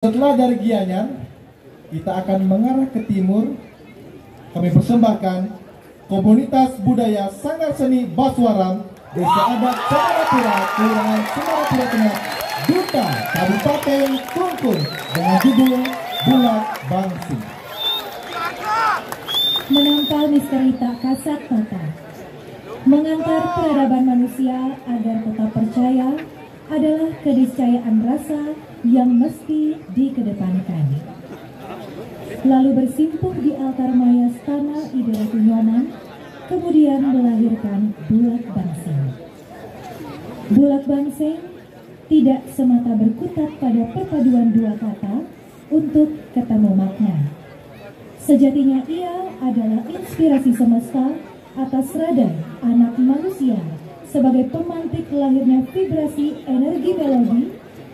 Setelah dari Gianyar, kita akan mengarah ke timur. Kami persembahkan komunitas budaya Sanggar Seni Baswaram Desa Adat Semarapura, Kelurahan Semarapura Tengah, Duta Kabupaten Klungkung dengan judul Bulak Bangsing. Menangkal misteri tak kasat mata, mengantar peradaban manusia agar tetap percaya adalah keniscayaan rasa yang mesti dikedepankan. Lalu bersimpuh di altar maya Stana Ide Ratu Nyoman, kemudian melahirkan Bulak Bangsing. Bulak Bangsing tidak semata berkutat pada perpaduan dua kata untuk ketemu makna. Sejatinya ia adalah inspirasi semesta atas radar anak manusia sebagai pemantik lahirnya vibrasi energi melodi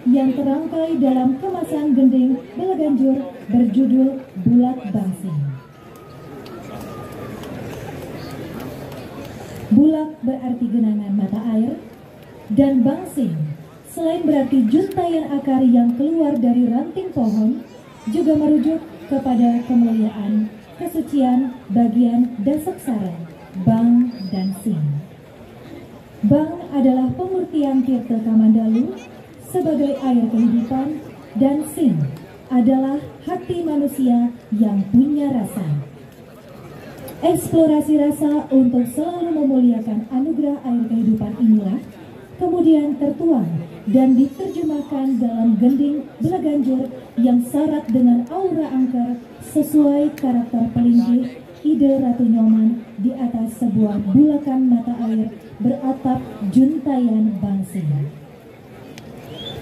yang terangkai dalam kemasan gending belaganjur berjudul Bulak Bangsing. Bulak berarti genangan mata air, dan bangsing selain berarti juntayan akar yang keluar dari ranting pohon, juga merujuk kepada kemuliaan, kesucian bagian dasaksara, bang dan sing. Bang adalah pemurtian Tirta Kamandalu sebagai air kehidupan, dan sing adalah hati manusia yang punya rasa. Eksplorasi rasa untuk selalu memuliakan anugerah air kehidupan inilah kemudian tertuang dan diterjemahkan dalam gending belaganjur yang syarat dengan aura angker sesuai karakter pelinggih Ide Ratu Nyoman di atas sebuah bulakan mata air beratap juntayan bangsing.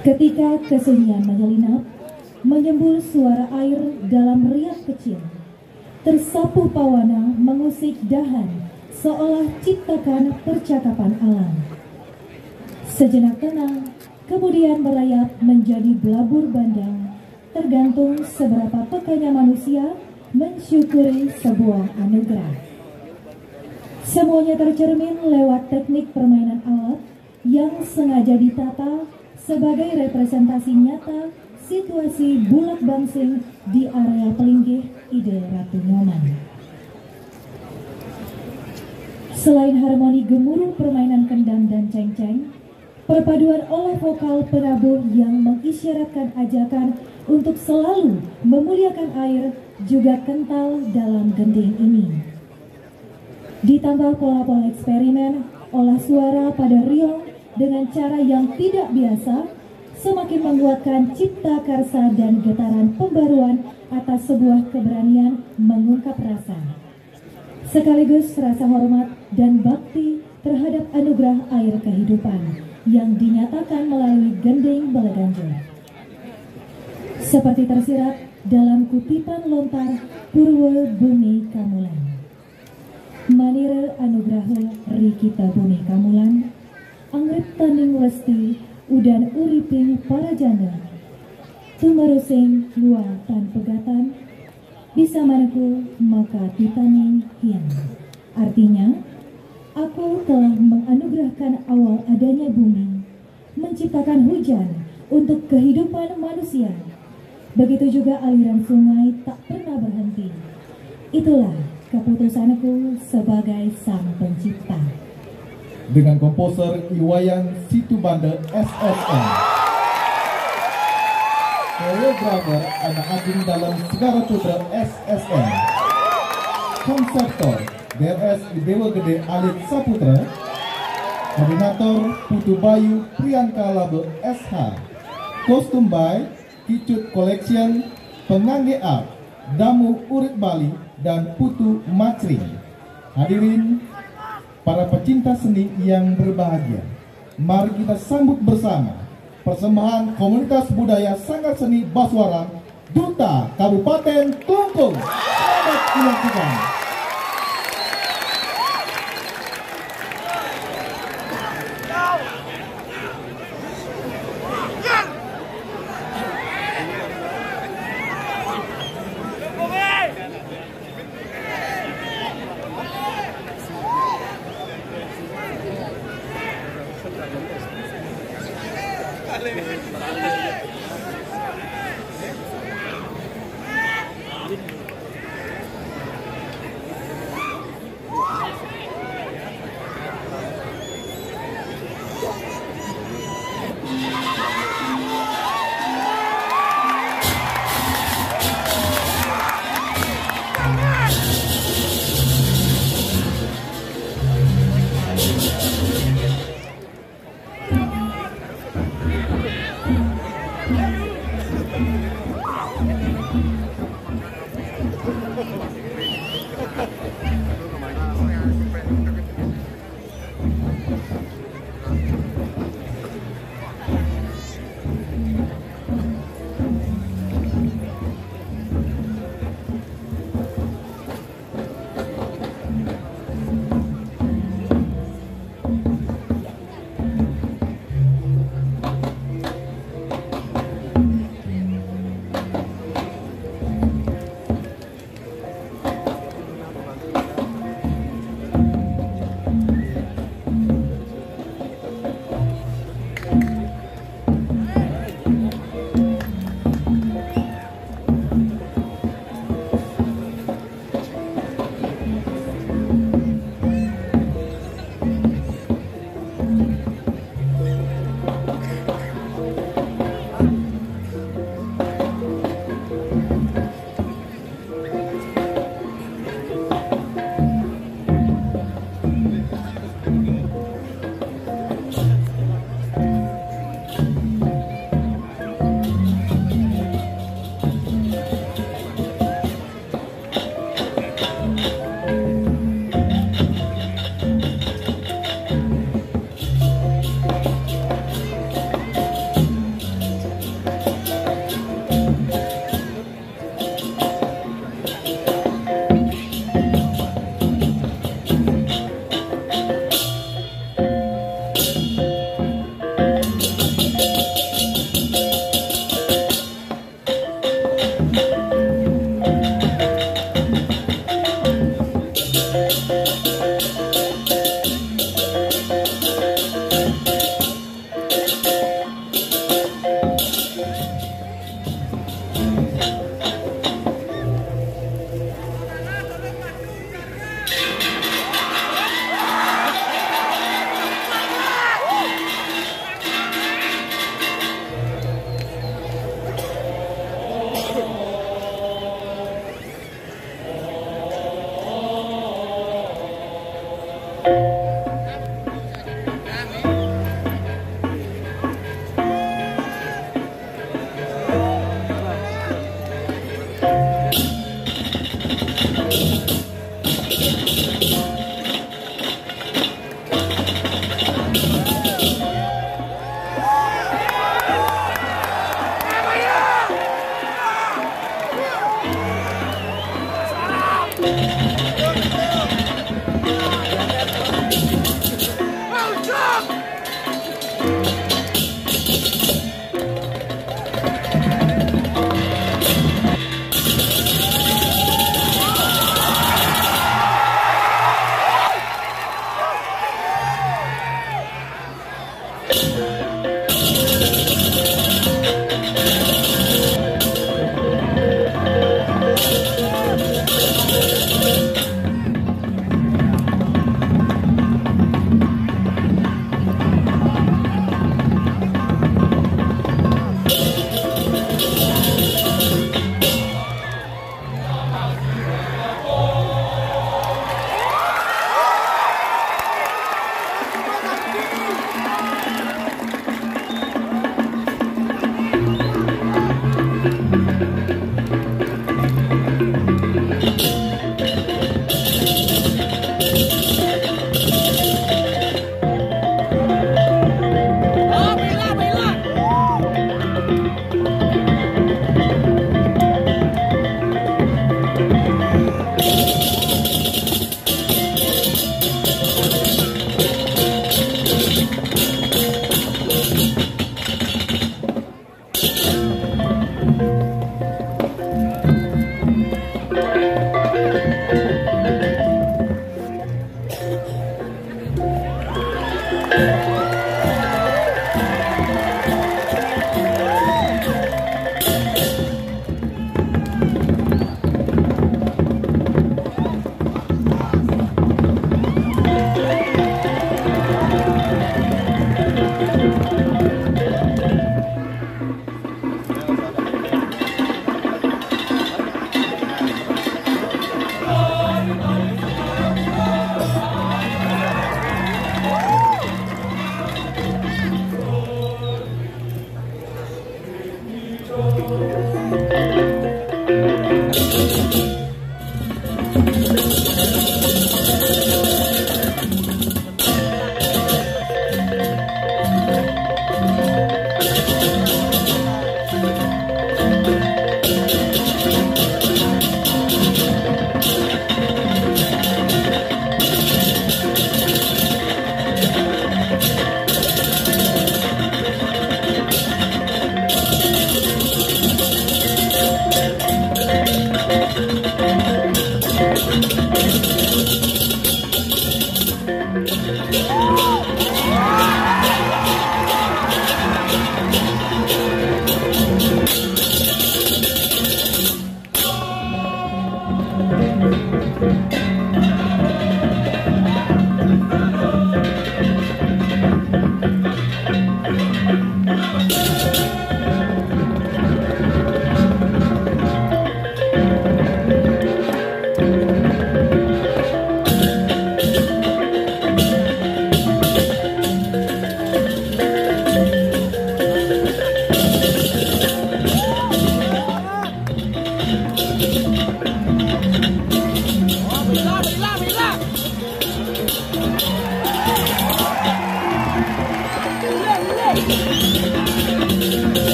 Ketika kesunyian menyelinap, menyembul suara air dalam riak kecil, tersapu pawana mengusik dahan seolah ciptakan percakapan alam. Sejenak tenang, kemudian merayap menjadi belabur bandang, tergantung seberapa pekanya manusia mensyukuri sebuah anugerah. Semuanya tercermin lewat teknik permainan alat yang sengaja ditata sebagai representasi nyata situasi bulak bangsing di area pelinggih Ide Ratu Nyoman. Selain harmoni gemuruh permainan kendang dan ceng-ceng, perpaduan olah vokal penabuh yang mengisyaratkan ajakan untuk selalu memuliakan air juga kental dalam gending ini. Ditambah pola-pola eksperimen olah suara pada riong dengan cara yang tidak biasa, semakin menguatkan cipta karsa dan getaran pembaruan atas sebuah keberanian mengungkap rasa, sekaligus rasa hormat dan bakti terhadap anugerah air kehidupan yang dinyatakan melalui gending belaganjur. Seperti tersirat dalam kutipan lontar Purwa Bumi Kamulan. Manire anugraha Rikita Bumi Kamulan, angrep tanding westi udan uriping para janda, tumarusing lua tan pegatan, bisa manaku maka titaning hiang. Artinya, aku telah menganugerahkan awal adanya bumi, menciptakan hujan untuk kehidupan manusia. Begitu juga aliran sungai tak pernah berhenti. Itulah keputusanku sebagai sang pencipta. Dengan komposer Iwayan Situbanda SSN, koreografer anak agung dalam Segara Putra SSN, konseptor DRS Dewa Gede Alit Saputra, koordinator Putu Bayu Priyanka Labe SH, kostum by Kicut Collection, pengangge art Damu Urip Bali dan Putu Macring. Hadirin para pecinta seni yang berbahagia, mari kita sambut bersama persembahan komunitas budaya Sanggar Seni Baswaram Duta Kabupaten Klungkung. Selamat menyaksikan.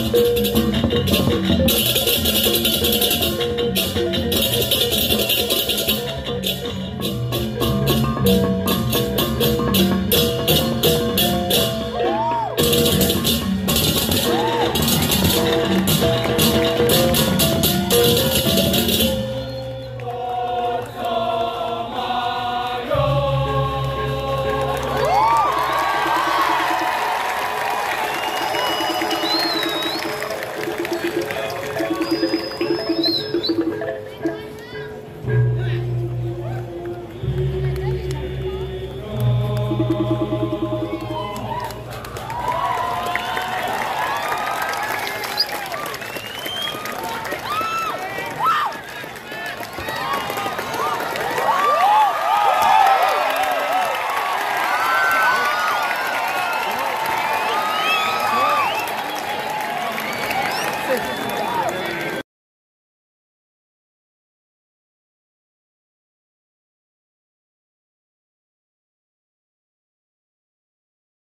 Thank you.